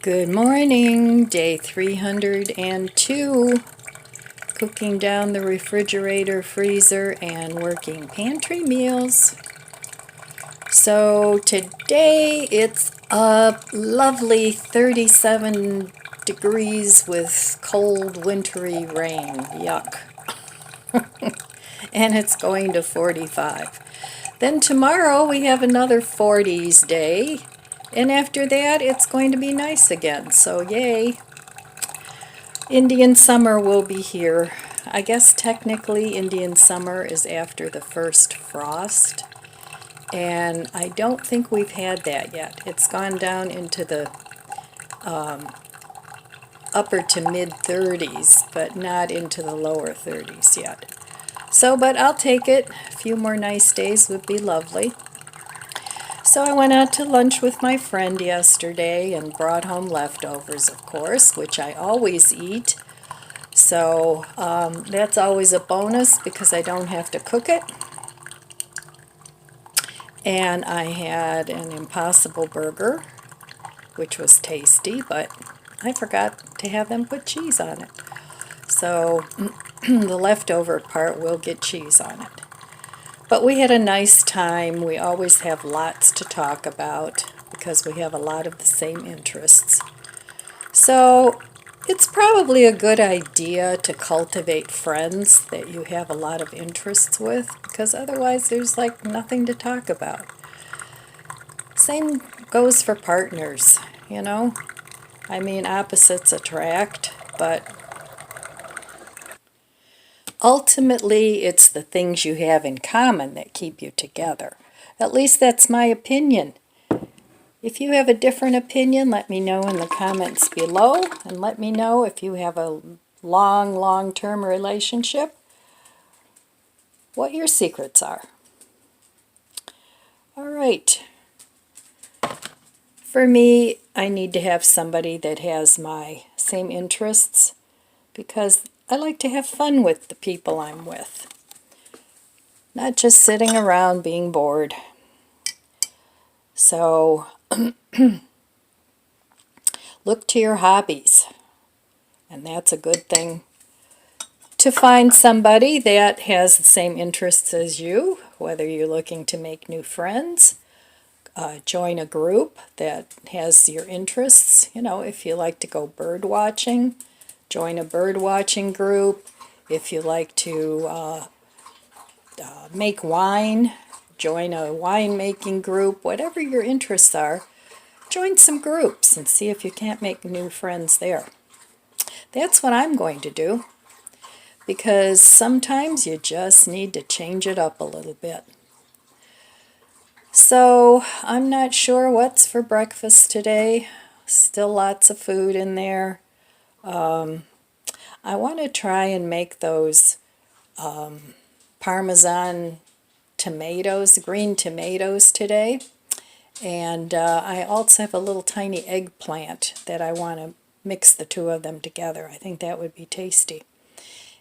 Good morning, day 302, cooking down the refrigerator, freezer, and working pantry meals. So today it's a lovely 37 degrees with cold wintry rain, yuck, and it's going to 45. Then tomorrow we have another 40s day, and after that it's going to be nice again, so yay. Indian summer will be here. I guess technically Indian summer is after the first frost, and I don't think we've had that yet. It's gone down into the upper to mid 30s, but not into the lower 30s yet. So, but I'll take it. A few more nice days would be lovely. So I went out to lunch with my friend yesterday and brought home leftovers, of course, which I always eat. So that's always a bonus because I don't have to cook it. And I had an Impossible Burger, which was tasty, but I forgot to have them put cheese on it. So the leftover part will get cheese on it. But we had a nice time. We always have lots to talk about because we have a lot of the same interests. So it's probably a good idea to cultivate friends that you have a lot of interests with, because otherwise there's like nothing to talk about. Same goes for partners, you know? I mean, opposites attract, but ultimately, it's the things you have in common that keep you together. At least that's my opinion. If you have a different opinion, let me know in the comments below, and let me know if you have a long-term relationship, what your secrets are. All right. For me, I need to have somebody that has my same interests because I like to have fun with the people I'm with. Not just sitting around being bored. So, look to your hobbies. And that's a good thing to find somebody that has the same interests as you, whether you're looking to make new friends, join a group that has your interests. You know, if you like to go bird watching, join a bird watching group. If you like to make wine, join a wine-making group. Whatever your interests are, join some groups and see if you can't make new friends there. That's what I'm going to do, because sometimes you just need to change it up a little bit. So I'm not sure what's for breakfast today. Still lots of food in there. I want to try and make those Parmesan tomatoes, green tomatoes today. And I also have a little tiny eggplant that I want to mix the two of them together. I think that would be tasty.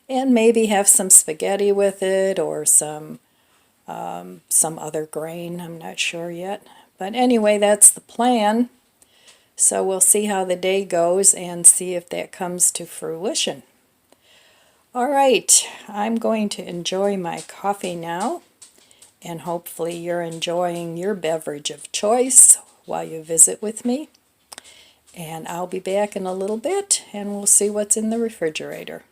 And maybe have some spaghetti with it, or some other grain. I'm not sure yet. But anyway, that's the plan. So we'll see how the day goes and see if that comes to fruition. All right, I'm going to enjoy my coffee now. And hopefully you're enjoying your beverage of choice while you visit with me. And I'll be back in a little bit, and we'll see what's in the refrigerator.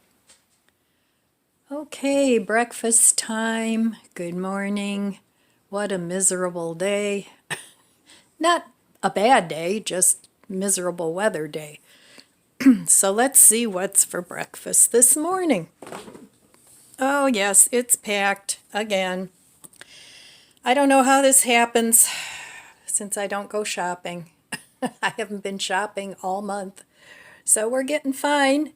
Okay, breakfast time. Good morning. What a miserable day. Not a bad day, just miserable weather day. So let's see what's for breakfast this morning. Oh yes, it's packed again. I don't know how this happens since I don't go shopping. I haven't been shopping all month. So we're getting fine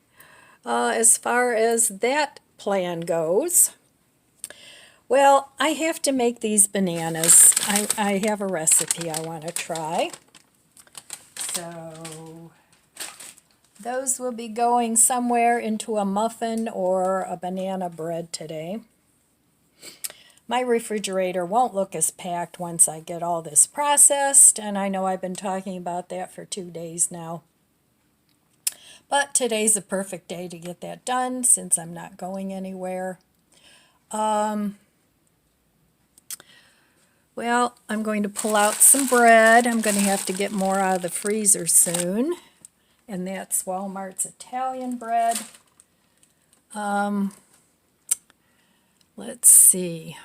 as far as that plan goes. Well, I have to make these bananas. I have a recipe I want to try. So those will be going somewhere into a muffin or a banana bread today. My refrigerator won't look as packed once I get all this processed, and I know I've been talking about that for 2 days now. But today's a perfect day to get that done since I'm not going anywhere. Well, I'm going to pull out some bread. I'm going to have to get more out of the freezer soon. And that's Walmart's Italian bread. Let's see.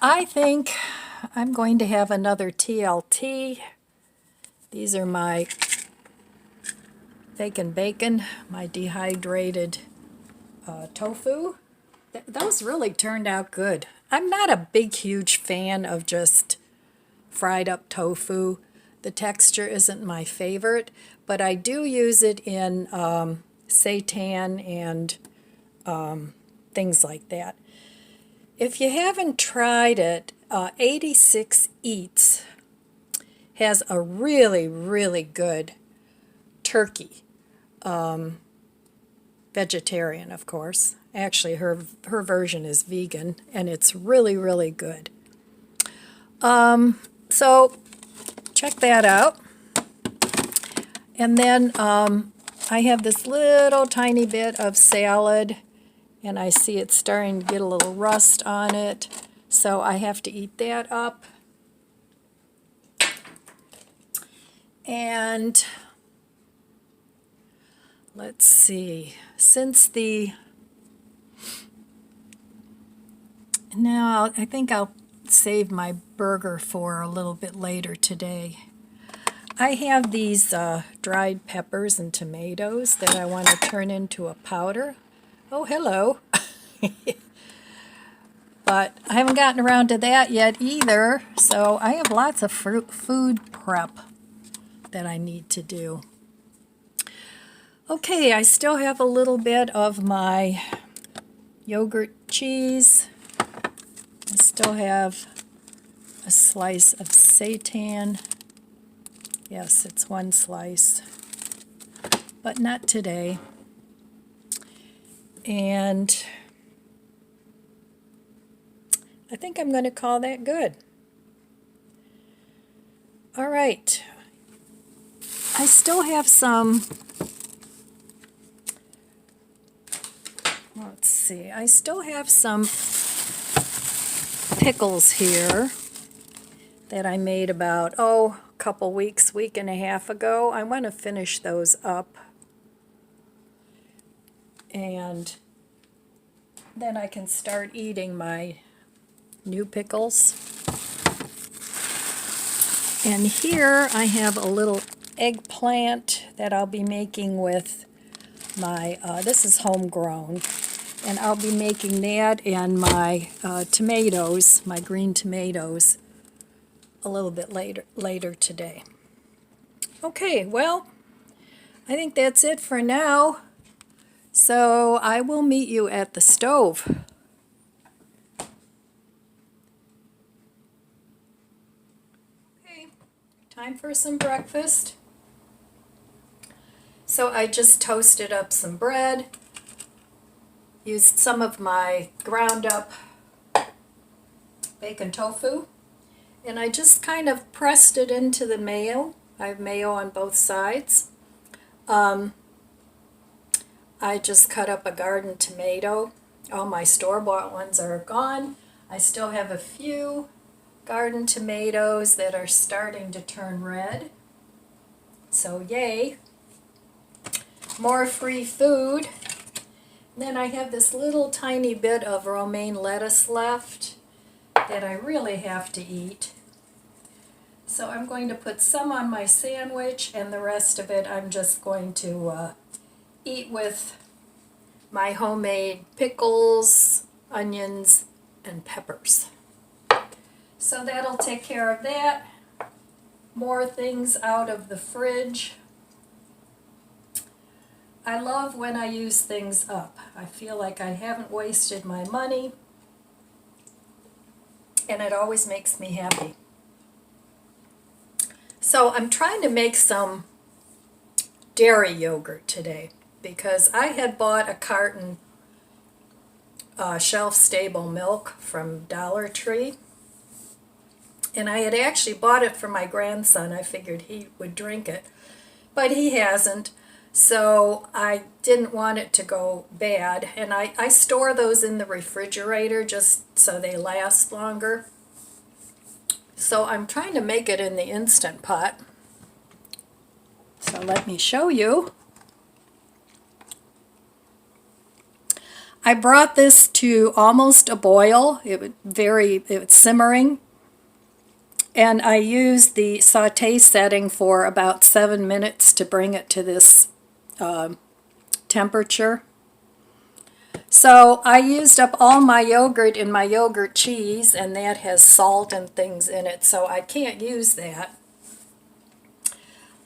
I think I'm going to have another TLT. These are my bacon, my dehydrated tofu. Those really turned out good. I'm not a big, huge fan of just fried up tofu. The texture isn't my favorite, but I do use it in seitan and things like that. If you haven't tried it, 86 Eats has a really, really good turkey. Vegetarian, of course. Actually, her version is vegan, and it's really, really good. So check that out. And then I have this little tiny bit of salad, and I see it's starting to get a little rust on it, so I have to eat that up. And let's see, now I think I'll save my burger for a little bit later today. I have these dried peppers and tomatoes that I want to turn into a powder. Oh, hello. But I haven't gotten around to that yet either, so I have lots of food prep that I need to do. Okay, I still have a little bit of my yogurt cheese. I still have a slice of seitan. Yes, it's one slice, but not today. And I think I'm going to call that good. All right. I still have some, let's see, I still have some pickles here that I made about, a couple weeks, week and a half ago. I want to finish those up. And then I can start eating my new pickles. And here I have a little eggplant that I'll be making with my, this is homegrown, and I'll be making that and my tomatoes, my green tomatoes, a little bit later today. Okay, well, I think that's it for now. So I will meet you at the stove. Okay, time for some breakfast. So I just toasted up some bread, used some of my ground up bacon tofu, and I just kind of pressed it into the mayo. I have mayo on both sides. I just cut up a garden tomato. All my store-bought ones are gone. I still have a few garden tomatoes that are starting to turn red. So yay. More free food. Then I have this little tiny bit of romaine lettuce left that I really have to eat. So I'm going to put some on my sandwich, and the rest of it I'm just going to eat with my homemade pickles, onions, and peppers. So that'll take care of that. More things out of the fridge. I love when I use things up. I feel like I haven't wasted my money, and it always makes me happy. So I'm trying to make some dairy yogurt today because I had bought a carton shelf-stable milk from Dollar Tree, And I had actually bought it for my grandson. I figured he would drink it, but he hasn't. So I didn't want it to go bad. And I store those in the refrigerator just so they last longer. So I'm trying to make it in the Instant Pot. So let me show you. I brought this to almost a boil. It was simmering. And I used the saute setting for about 7 minutes to bring it to this temperature. So I used up all my yogurt in my yogurt cheese, and that has salt and things in it, so I can't use that.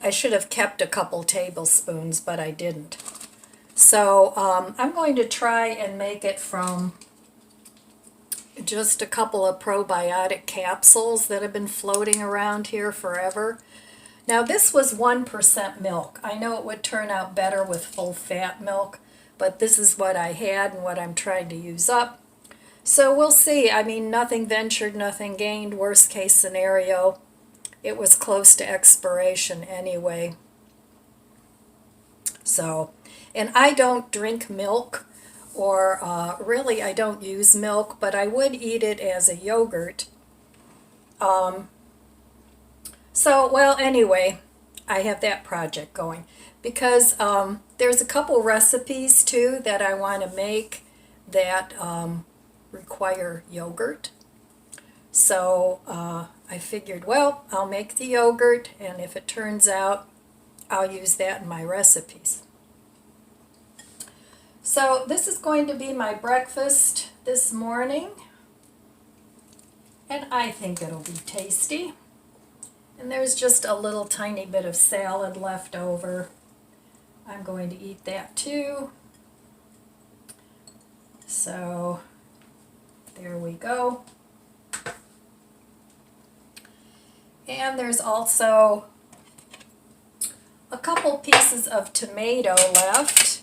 I should have kept a couple tablespoons, but I didn't. So I'm going to try and make it from just a couple of probiotic capsules that have been floating around here forever. Now this was 1% milk. I know it would turn out better with full fat milk, but this is what I had and what I'm trying to use up. So we'll see. I mean, nothing ventured, nothing gained. Worst case scenario, it was close to expiration anyway. So, and I don't drink milk, or really I don't use milk, but I would eat it as a yogurt. So, well, anyway, I have that project going because there's a couple recipes too that I want to make that require yogurt. So I figured, well, I'll make the yogurt, and if it turns out, I'll use that in my recipes. So this is going to be my breakfast this morning, and I think it'll be tasty. And there's just a little tiny bit of salad left over. I'm going to eat that too. So there we go. And there's also a couple pieces of tomato left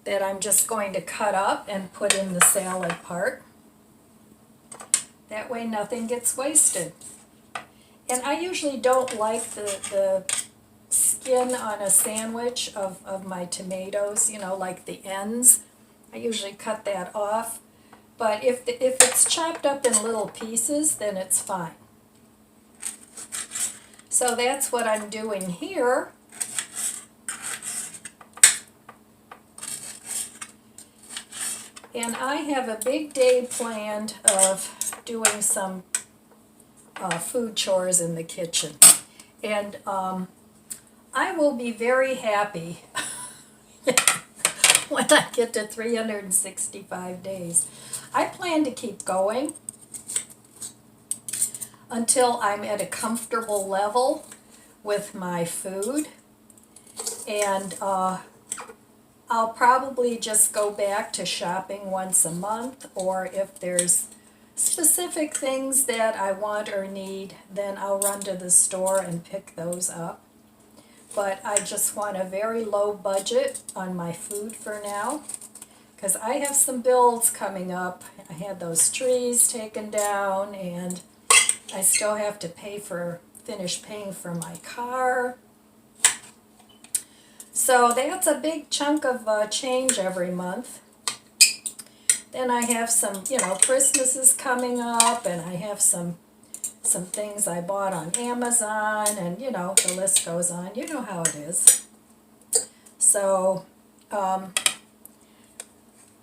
that I'm just going to cut up and put in the salad part. That way nothing gets wasted. And I usually don't like the skin on a sandwich of my tomatoes, you know, like the ends. I usually cut that off. But if it's chopped up in little pieces, then it's fine. So that's what I'm doing here. And I have a big day planned of doing some food chores in the kitchen. And I will be very happy when I get to 365 days. I plan to keep going until I'm at a comfortable level with my food. And I'll probably just go back to shopping once a month, or if there's specific things that I want or need, then I'll run to the store and pick those up. But I just want a very low budget on my food for now, because I have some bills coming up. I had those trees taken down, and I still have to finish paying for my car. So that's a big chunk of change every month. Then I have some, Christmas is coming up, and I have some things I bought on Amazon, and, the list goes on. You know how it is. So, the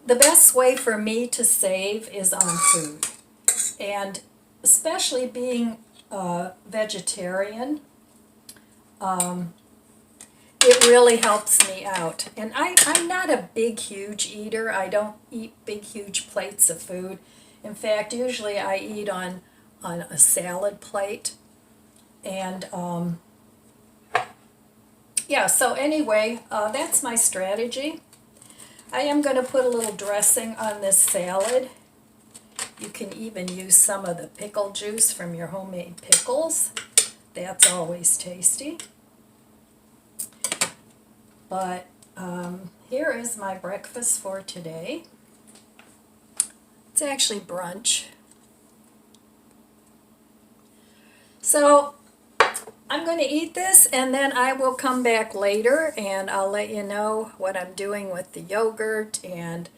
best way for me to save is on food. And especially being a vegetarian, it really helps me out. And I'm not a big, huge eater. I don't eat big, huge plates of food. In fact, usually I eat on a salad plate. And, yeah, so anyway, that's my strategy. I am going to put a little dressing on this salad. You can even use some of the pickle juice from your homemade pickles. That's always tasty. But here is my breakfast for today. It's actually brunch. So I'm going to eat this and then I will come back later and I'll let you know what I'm doing with the yogurt, and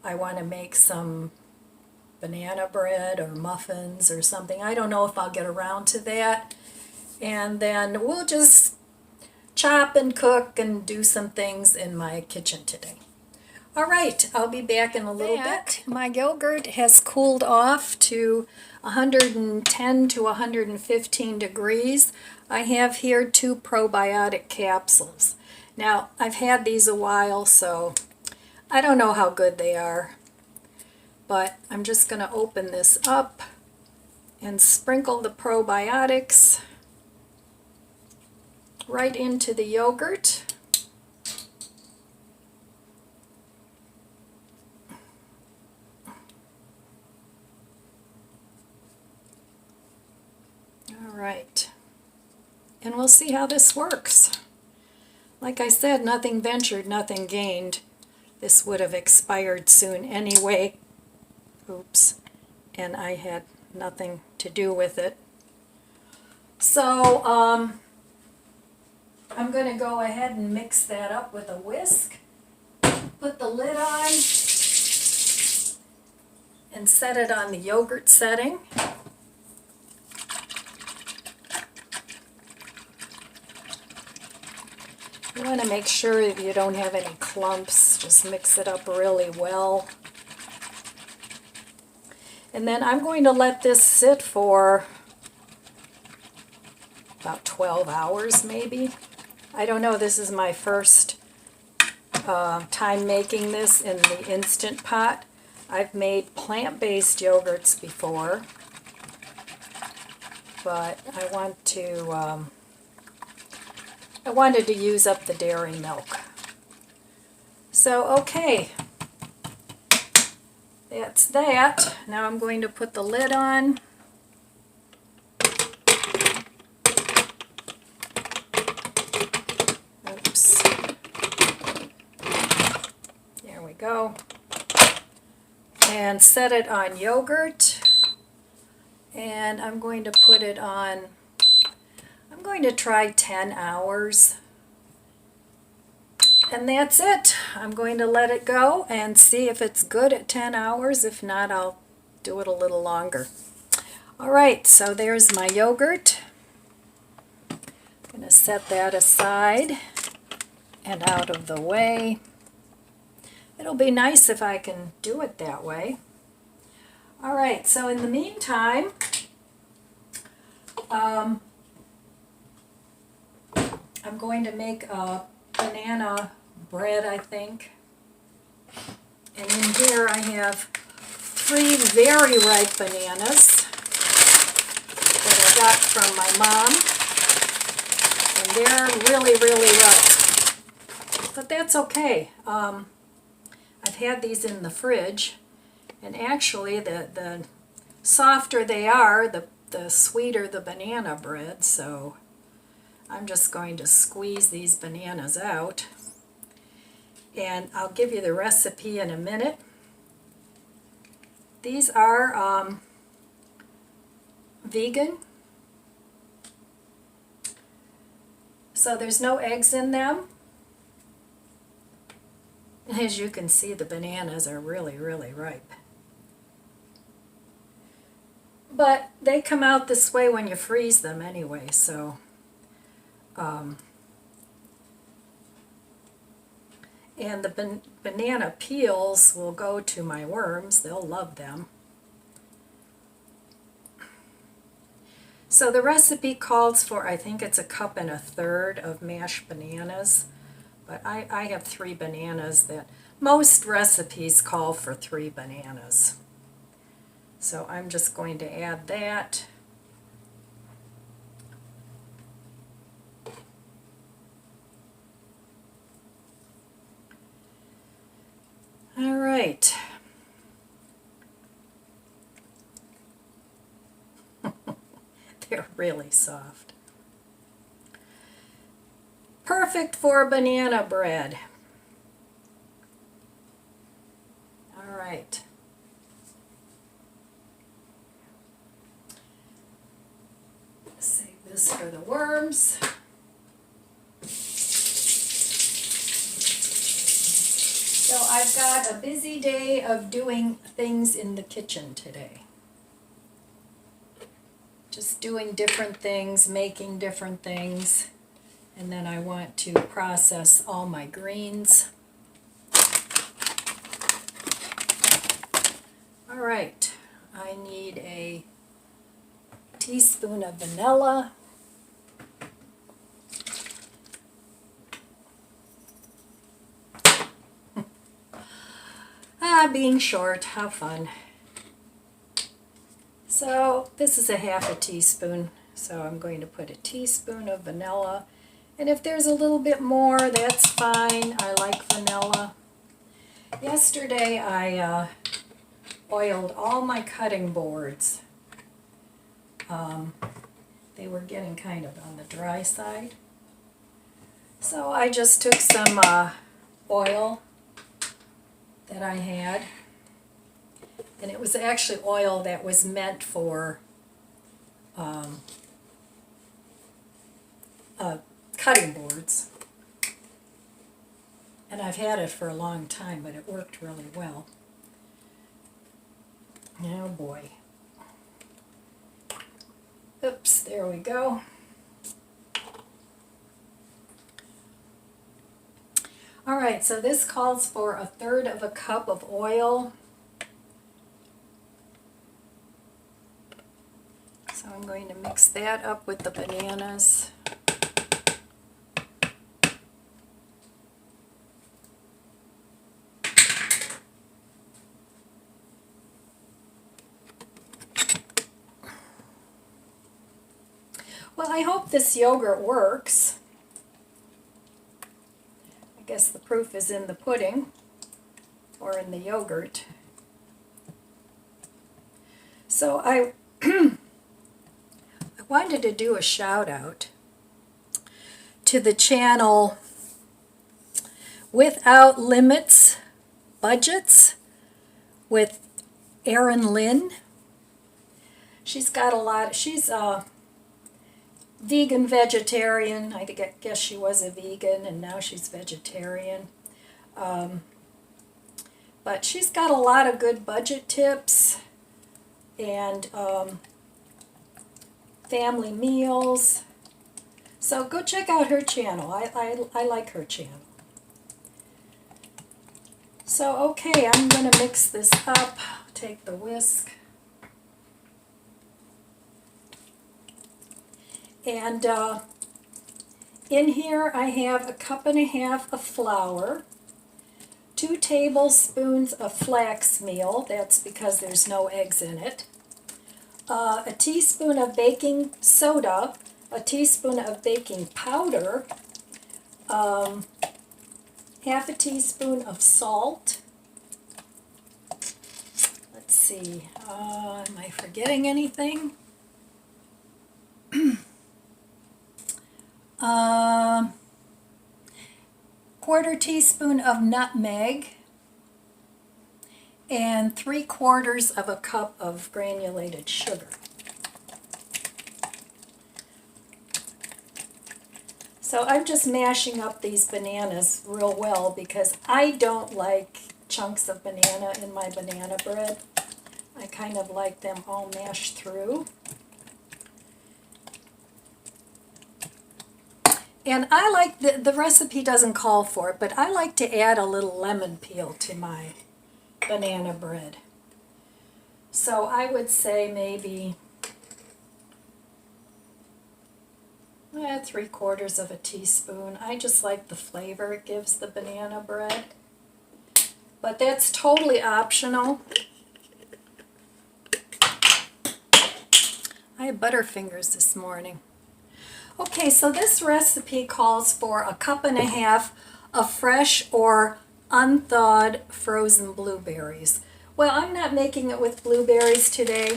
I want to make some banana bread or muffins or something. I don't know if I'll get around to that. And then we'll just chop and cook and do some things in my kitchen today. All right, I'll be back in a little bit. My yogurt has cooled off to 110 to 115 degrees. I have here 2 probiotic capsules. Now, I've had these a while, so I don't know how good they are. But I'm just going to open this up and sprinkle the probiotics right into the yogurt. All right. And we'll see how this works. Like I said, nothing ventured, nothing gained. This would have expired soon anyway. Oops. And I had nothing to do with it. So, I'm going to go ahead and mix that up with a whisk. Put the lid on and set it on the yogurt setting. You want to make sure that you don't have any clumps. Just mix it up really well. And then I'm going to let this sit for about 12 hours maybe. I don't know, this is my first time making this in the Instant Pot. I've made plant-based yogurts before, but I wanted to use up the dairy milk. So, okay, that's that. Now I'm going to put the lid on. Oops. There we go. And set it on yogurt. And I'm going to put it on, I'm going to try 10 hours. And that's it. I'm going to let it go and see if it's good at 10 hours. If not, I'll do it a little longer. All right, so there's my yogurt. I'm going to set that aside and out of the way. It'll be nice if I can do it that way. All right, so in the meantime, I'm going to make a banana bread, I think. And in here I have 3 very ripe bananas that I got from my mom. And they're really, really ripe. But that's okay. I've had these in the fridge, and actually the softer they are, the sweeter the banana bread, so I'm just going to squeeze these bananas out. And I'll give you the recipe in a minute. These are vegan, so there's no eggs in them. As you can see, the bananas are really, really ripe. But they come out this way when you freeze them anyway, so and the banana peels will go to my worms. They'll love them. So the recipe calls for, I think it's 1 1/4 cups of mashed bananas. But I have 3 bananas. That most recipes call for 3 bananas. So I'm just going to add that. All right. They're really soft. Perfect for banana bread. All right. this for the worms. So I've got a busy day of doing things in the kitchen today. Just doing different things, making different things. And then I want to process all my greens. All right, I need a teaspoon of vanilla. Being short, how fun. So this is a half a teaspoon, so I'm going to put a teaspoon of vanilla. And if there's a little bit more, that's fine. I like vanilla. Yesterday I oiled all my cutting boards. They were getting kind of on the dry side. So I just took some oil that I had, and it was actually oil that was meant for cutting boards, and I've had it for a long time, but it worked really well. Oh boy. Oops, there we go. All right, so this calls for 1/3 of a cup of oil. So I'm going to mix that up with the bananas. Well, I hope this yogurt works. I guess the proof is in the pudding, or in the yogurt. So I wanted to do a shout out to the channel Without Limits Budgets with Erin Lynn. She's got a lot, she's vegan vegetarian. I guess she was a vegan and now she's vegetarian. But she's got a lot of good budget tips and family meals. So go check out her channel. I like her channel. So okay, I'm going to mix this up. Take the whisk. And in here I have 1.5 cups of flour, 2 tablespoons of flax meal, that's because there's no eggs in it, a teaspoon of baking soda, a teaspoon of baking powder, half a teaspoon of salt. Let's see, am I forgetting anything? Quarter teaspoon of nutmeg, and 3/4 of a cup of granulated sugar. So I'm just mashing up these bananas real well because I don't like chunks of banana in my banana bread. I kind of like them all mashed through. And I like, the recipe doesn't call for it, but I like to add a little lemon peel to my banana bread. So I would say maybe 3/4 of a teaspoon. I just like the flavor it gives the banana bread. But that's totally optional. I had Butterfingers this morning. Okay, so this recipe calls for 1.5 cups of fresh or unthawed frozen blueberries. Well, I'm not making it with blueberries today.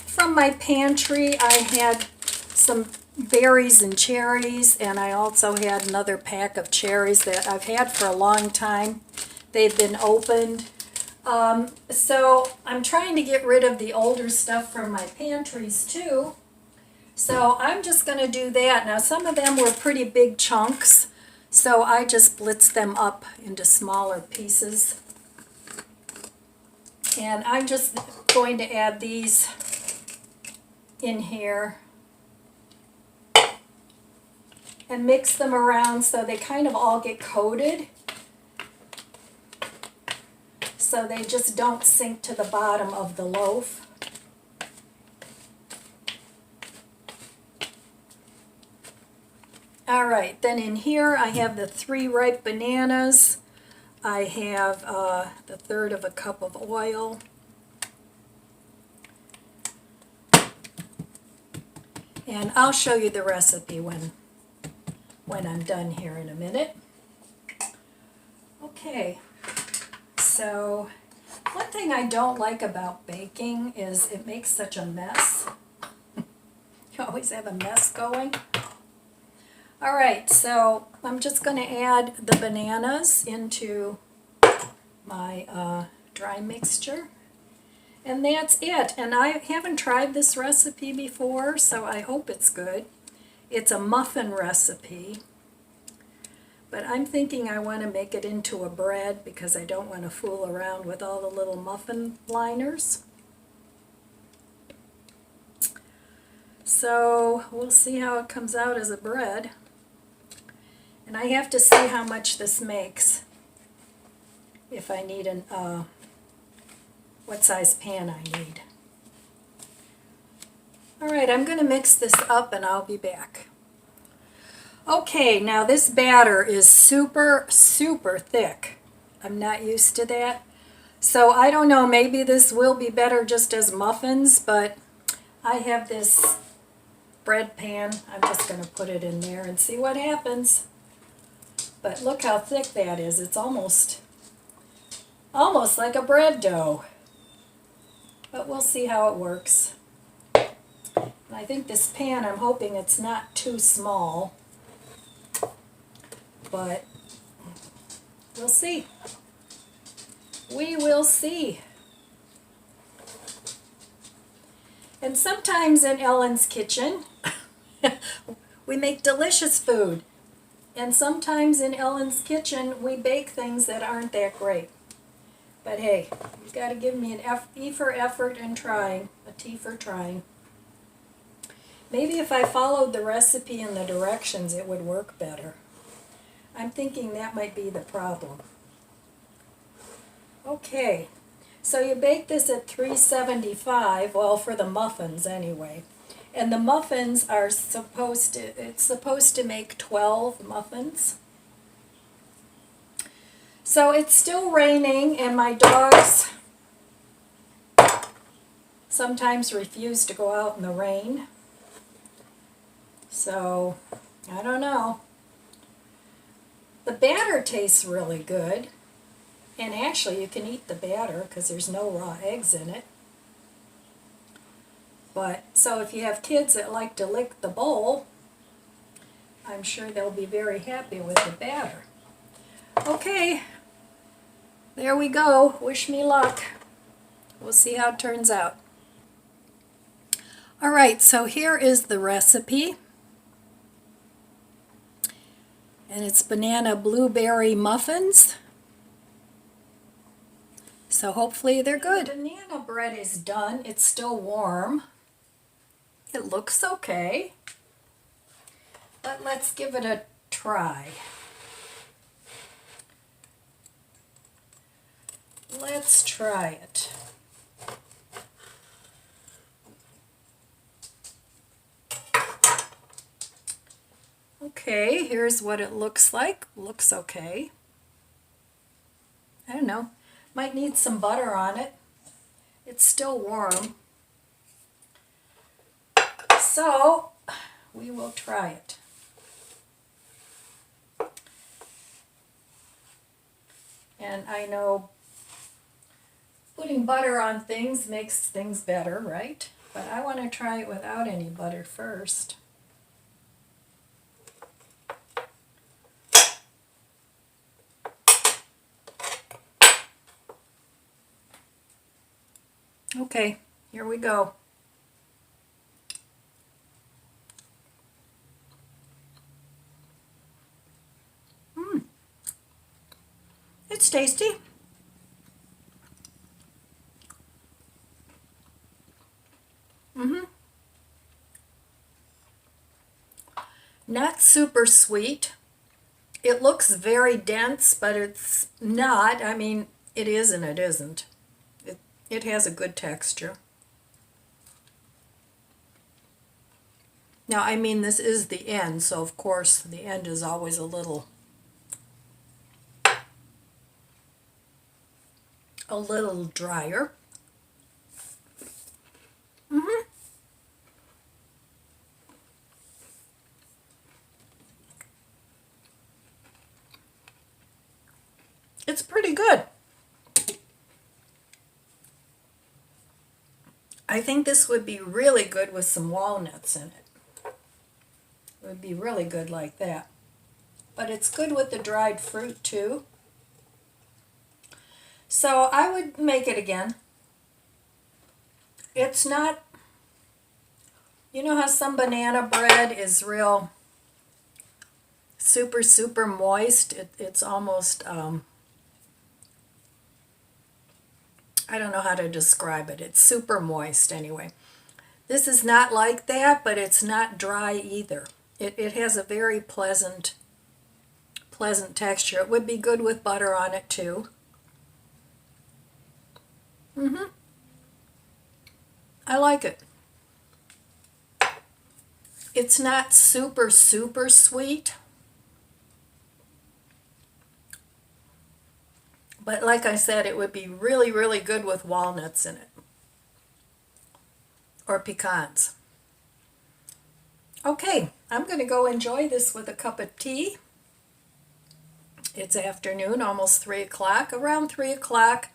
From my pantry, I had some berries and cherries, and I also had another pack of cherries that I've had for a long time. They've been opened. So I'm trying to get rid of the older stuff from my pantries too. So I'm just going to do that. Now some of them were pretty big chunks, so I just blitzed them up into smaller pieces. And I'm just going to add these in here and mix them around so they kind of all get coated, so they just don't sink to the bottom of the loaf. All right, then in here I have the 3 ripe bananas. I have the 1/3 of a cup of oil. And I'll show you the recipe when I'm done here in a minute. Okay, so one thing I don't like about baking is it makes such a mess. You always have a mess going. All right, so I'm just going to add the bananas into my dry mixture. And that's it. And I haven't tried this recipe before, so I hope it's good. It's a muffin recipe. But I'm thinking I want to make it into a bread because I don't want to fool around with all the little muffin liners. So we'll see how it comes out as a bread. And I have to see how much this makes, if I need what size pan I need. All right, I'm going to mix this up and I'll be back. Okay, now this batter is super, super thick. I'm not used to that. So I don't know, maybe this will be better just as muffins, but I have this bread pan. I'm just going to put it in there and see what happens. But look how thick that is. It's almost like a bread dough. But we'll see how it works. And I think this pan, I'm hoping it's not too small. But we'll see. We will see. And sometimes in Ellen's kitchen, we make delicious food. And sometimes in Ellen's kitchen, we bake things that aren't that great. But hey, you've got to give me an E for effort and trying, a T for trying. Maybe if I followed the recipe and the directions, it would work better. I'm thinking that might be the problem. Okay, so you bake this at 375, well, for the muffins anyway. And the muffins are it's supposed to make 12 muffins. So it's still raining and my dogs sometimes refuse to go out in the rain. So, I don't know. The batter tastes really good. And actually you can eat the batter because there's no raw eggs in it. But, so if you have kids that like to lick the bowl, I'm sure they'll be very happy with the batter. Okay, there we go. Wish me luck. We'll see how it turns out. All right, so here is the recipe. And it's banana blueberry muffins. So hopefully they're good. The banana bread is done. It's still warm. It looks okay. But let's give it a try. Let's try it. Okay, here's what it looks like. Looks okay. I don't know. Might need some butter on it. It's still warm. So, we will try it. And I know putting butter on things makes things better, right? But I want to try it without any butter first. Okay, here we go. It's tasty. Not super sweet. It looks very dense, but it's not. I mean, it is and it isn't. It has a good texture. Now, I mean, this is the end, so of course the end is always a little drier. It's pretty good. I think this would be really good with some walnuts in it. It would be really good like that. But it's good with the dried fruit too. So I would make it again. It's not, you know how some banana bread is real super, super moist? It's almost, I don't know how to describe it. It's super moist anyway. This is not like that, but it's not dry either. It has a very pleasant texture. It would be good with butter on it too. I like it. It's not super, super sweet. But like I said, it would be really, really good with walnuts in it. Or pecans. Okay, I'm going to go enjoy this with a cup of tea. It's afternoon, almost 3 o'clock. Around 3 o'clock,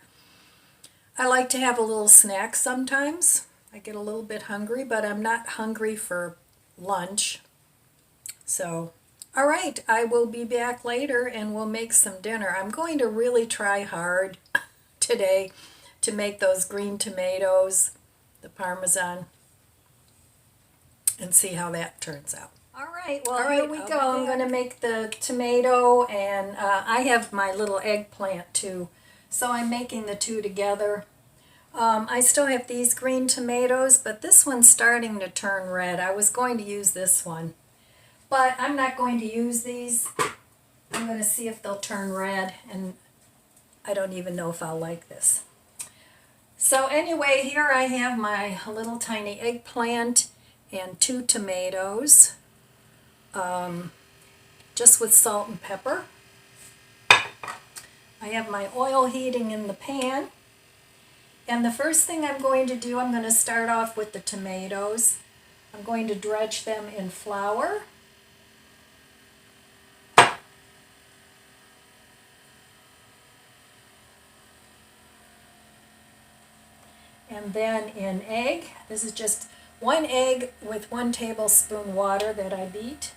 I like to have a little snack sometimes. I get a little bit hungry, but I'm not hungry for lunch. So, all right, I will be back later and we'll make some dinner. I'm going to really try hard today to make those green tomatoes, the Parmesan, and see how that turns out. All right, well, here we go. I'm going to make the tomato, and I have my little eggplant too, so I'm making the two together. I still have these green tomatoes, but this one's starting to turn red. I was going to use this one, but I'm not going to use these. I'm going to see if they'll turn red, and I don't even know if I'll like this. So anyway, here I have my little tiny eggplant and 2 tomatoes, just with salt and pepper. I have my oil heating in the pan. And the first thing I'm going to do, I'm going to start off with the tomatoes. I'm going to dredge them in flour. And then in egg. This is just 1 egg with 1 tablespoon water that I beat.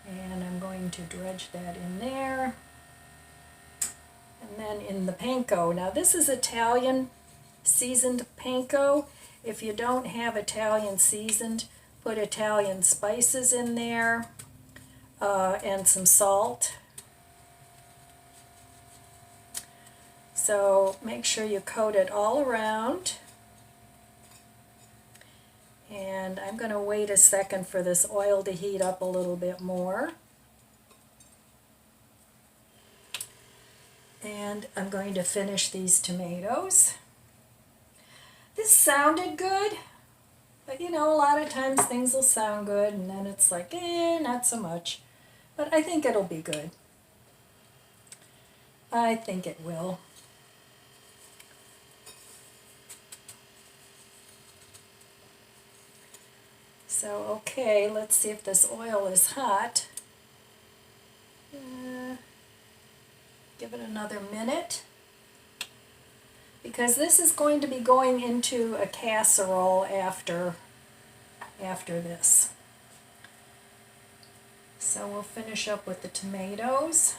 And I'm going to dredge that in there. And then in the panko. Now this is Italian seasoned panko. If you don't have Italian seasoned, put Italian spices in there and some salt. So make sure you coat it all around. And I'm going to wait a second for this oil to heat up a little bit more. And I'm going to finish these tomatoes. This sounded good, but you know, a lot of times things will sound good and then it's like, not so much. But I think it'll be good. I think it will. So, okay, let's see if this oil is hot. Give it another minute, because this is going to be going into a casserole after this. So we'll finish up with the tomatoes,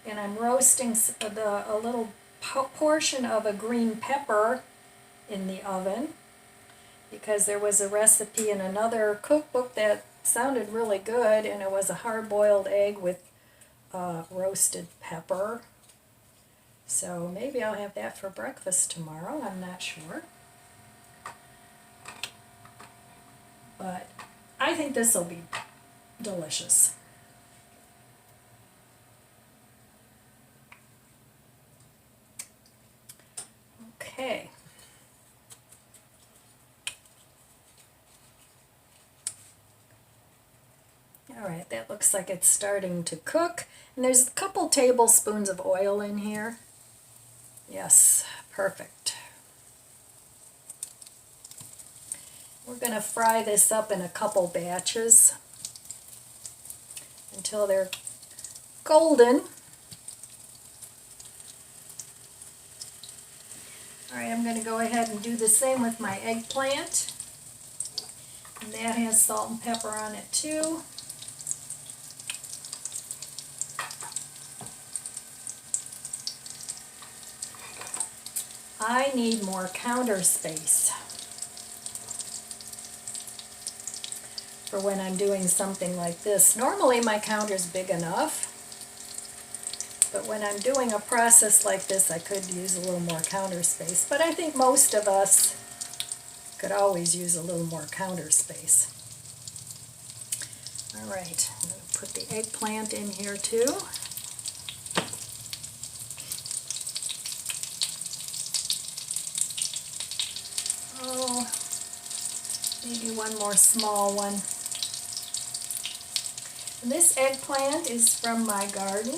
and I'm roasting a little portion of a green pepper in the oven, because there was a recipe in another cookbook that sounded really good, and it was a hard-boiled egg with roasted pepper. So maybe I'll have that for breakfast tomorrow, I'm not sure. But I think this will be delicious. Okay. Alright, that looks like it's starting to cook. And there's a couple tablespoons of oil in here. Yes, perfect. We're going to fry this up in a couple batches until they're golden. Alright, I'm going to go ahead and do the same with my eggplant. And that has salt and pepper on it too. I need more counter space for when I'm doing something like this. Normally my counter's big enough, but when I'm doing a process like this I could use a little more counter space. But I think most of us could always use a little more counter space. Alright, I'm going to put the eggplant in here too. Oh, maybe one more small one. And this eggplant is from my garden.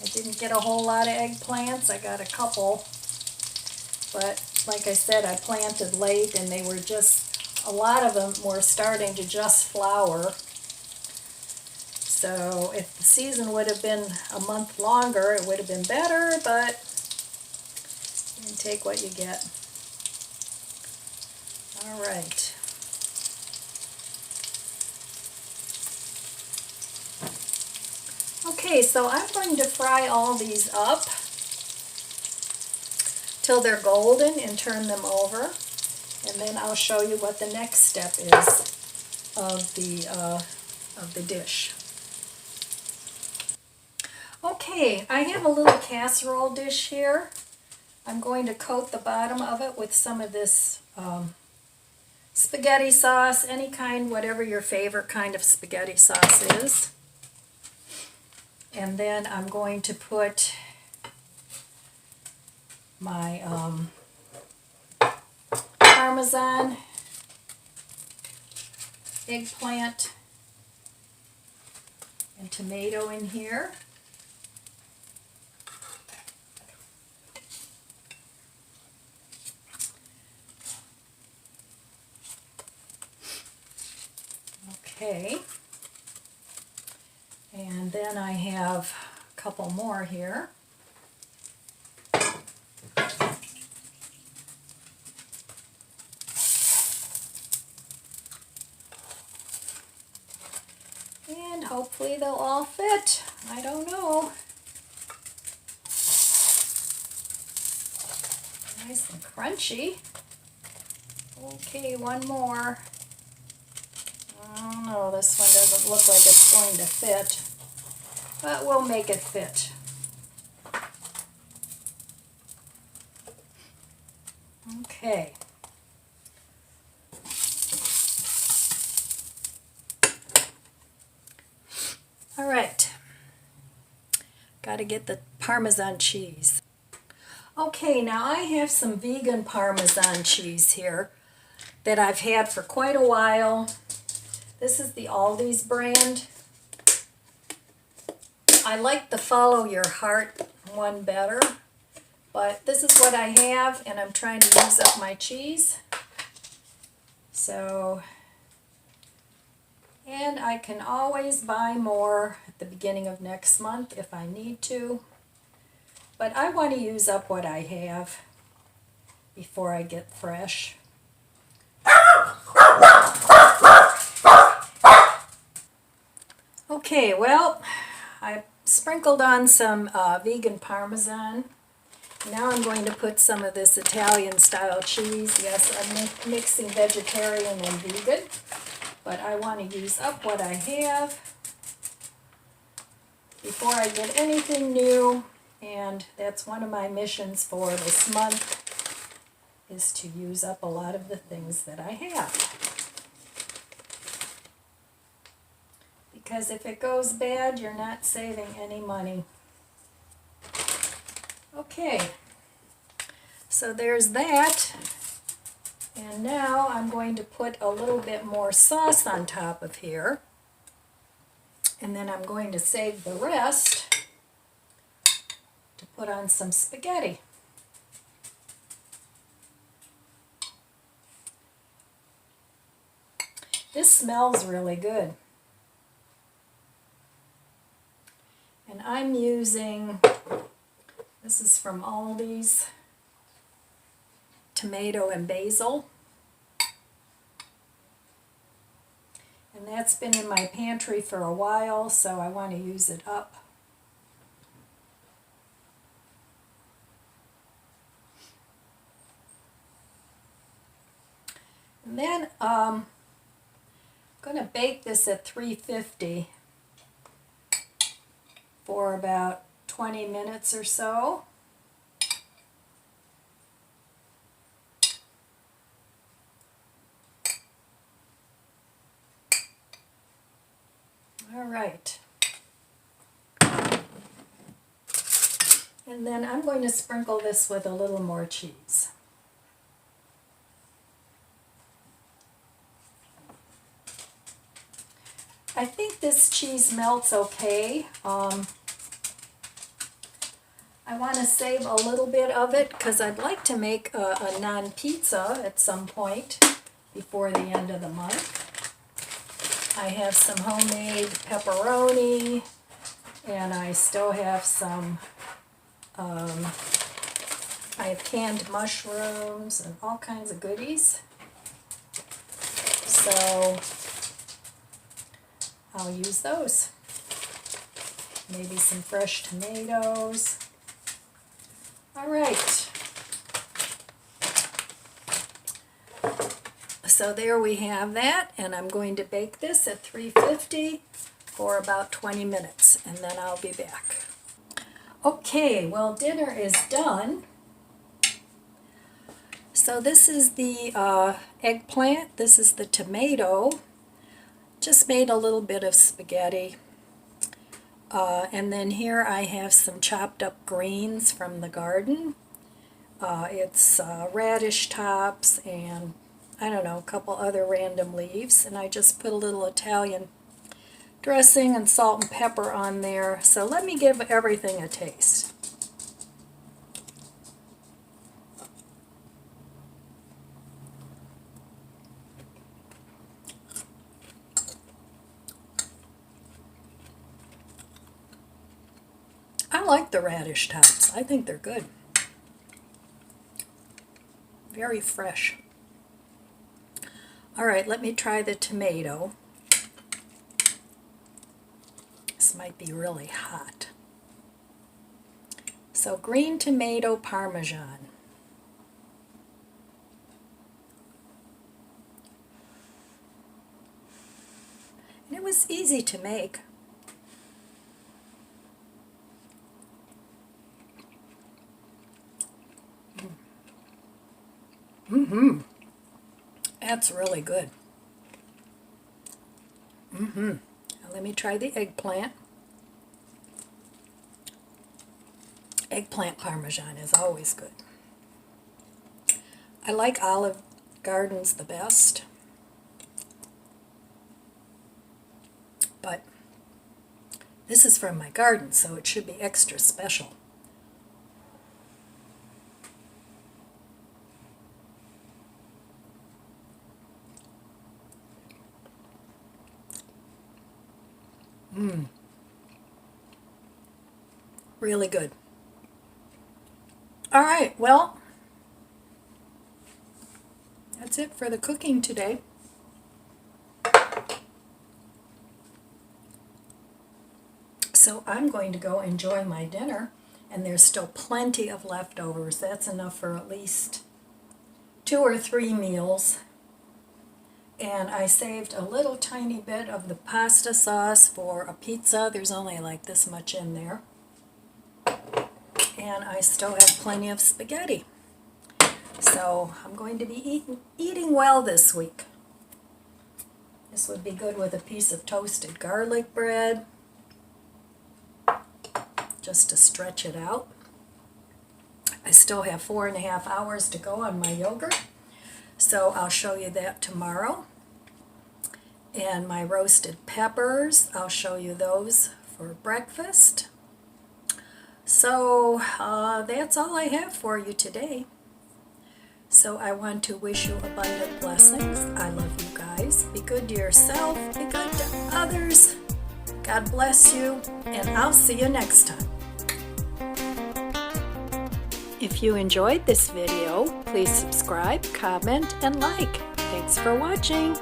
I didn't get a whole lot of eggplants. I got a couple, but like I said, I planted late and they were just, a lot of them were starting to just flower. So if the season would have been a month longer, it would have been better, but you can take what you get. All right. Okay, so I'm going to fry all these up till they're golden and turn them over, and then I'll show you what the next step is of the dish. Okay, I have a little casserole dish here. I'm going to coat the bottom of it with some of this spaghetti sauce, any kind, whatever your favorite kind of spaghetti sauce is. And then I'm going to put my Parmesan, eggplant, and tomato in here. Okay, and then I have a couple more here. And hopefully they'll all fit. I don't know. Nice and crunchy. Okay, one more. Oh no, this one doesn't look like it's going to fit, but we'll make it fit. Okay. All right. Got to get the Parmesan cheese. Okay, now I have some vegan Parmesan cheese here that I've had for quite a while. This is the Aldi's brand. I like the Follow Your Heart one better, but this is what I have, and I'm trying to use up my cheese. So, and I can always buy more at the beginning of next month if I need to, but I want to use up what I have before I get fresh. Okay, well, I sprinkled on some vegan Parmesan. Now I'm going to put some of this Italian style cheese. Yes, I'm mixing vegetarian and vegan, but I want to use up what I have. before I get anything new, and that's one of my missions for this month, is to use up a lot of the things that I have. Because if it goes bad, you're not saving any money. Okay, so there's that. And now I'm going to put a little bit more sauce on top of here. And then I'm going to save the rest to put on some spaghetti. This smells really good. And I'm using, this is from Aldi's, tomato and basil. And that's been in my pantry for a while, so I want to use it up. And then I'm going to bake this at 350 for about 20 minutes or so. All right. And then I'm going to sprinkle this with a little more cheese. I think this cheese melts okay. I want to save a little bit of it because I'd like to make a naan pizza at some point before the end of the month. I have some homemade pepperoni, and I still have some, I have canned mushrooms and all kinds of goodies. So I'll use those. Maybe some fresh tomatoes. All right. So there we have that, and I'm going to bake this at 350 for about 20 minutes, and then I'll be back. Okay, well, dinner is done. So this is the eggplant, this is the tomato. Just made a little bit of spaghetti. And then here I have some chopped up greens from the garden. It's radish tops and I don't know, a couple other random leaves, and I just put a little Italian dressing and salt and pepper on there. So let me give everything a taste. I like the radish tops. I think they're good. Very fresh. All right, let me try the tomato. This might be really hot. So green tomato Parmesan. And it was easy to make. Mm-hmm. That's really good. Mm-hmm. Now let me try the eggplant. Eggplant Parmesan is always good. I like Olive Garden's the best. But this is from my garden, so it should be extra special. Really good. All right, well, that's it for the cooking today. So I'm going to go enjoy my dinner, and there's still plenty of leftovers. That's enough for at least 2 or 3 meals. And I saved a little tiny bit of the pasta sauce for a pizza. There's only like this much in there. And I still have plenty of spaghetti. So I'm going to be eating well this week. This would be good with a piece of toasted garlic bread, just to stretch it out. I still have 4.5 hours to go on my yogurt, so I'll show you that tomorrow. And my roasted peppers, I'll show you those for breakfast. So that's all I have for you today. So I want to wish you abundant blessings. I love you guys. Be good to yourself. Be good to others. God bless you, and I'll see you next time. If you enjoyed this video, please subscribe, comment, and like. Thanks for watching.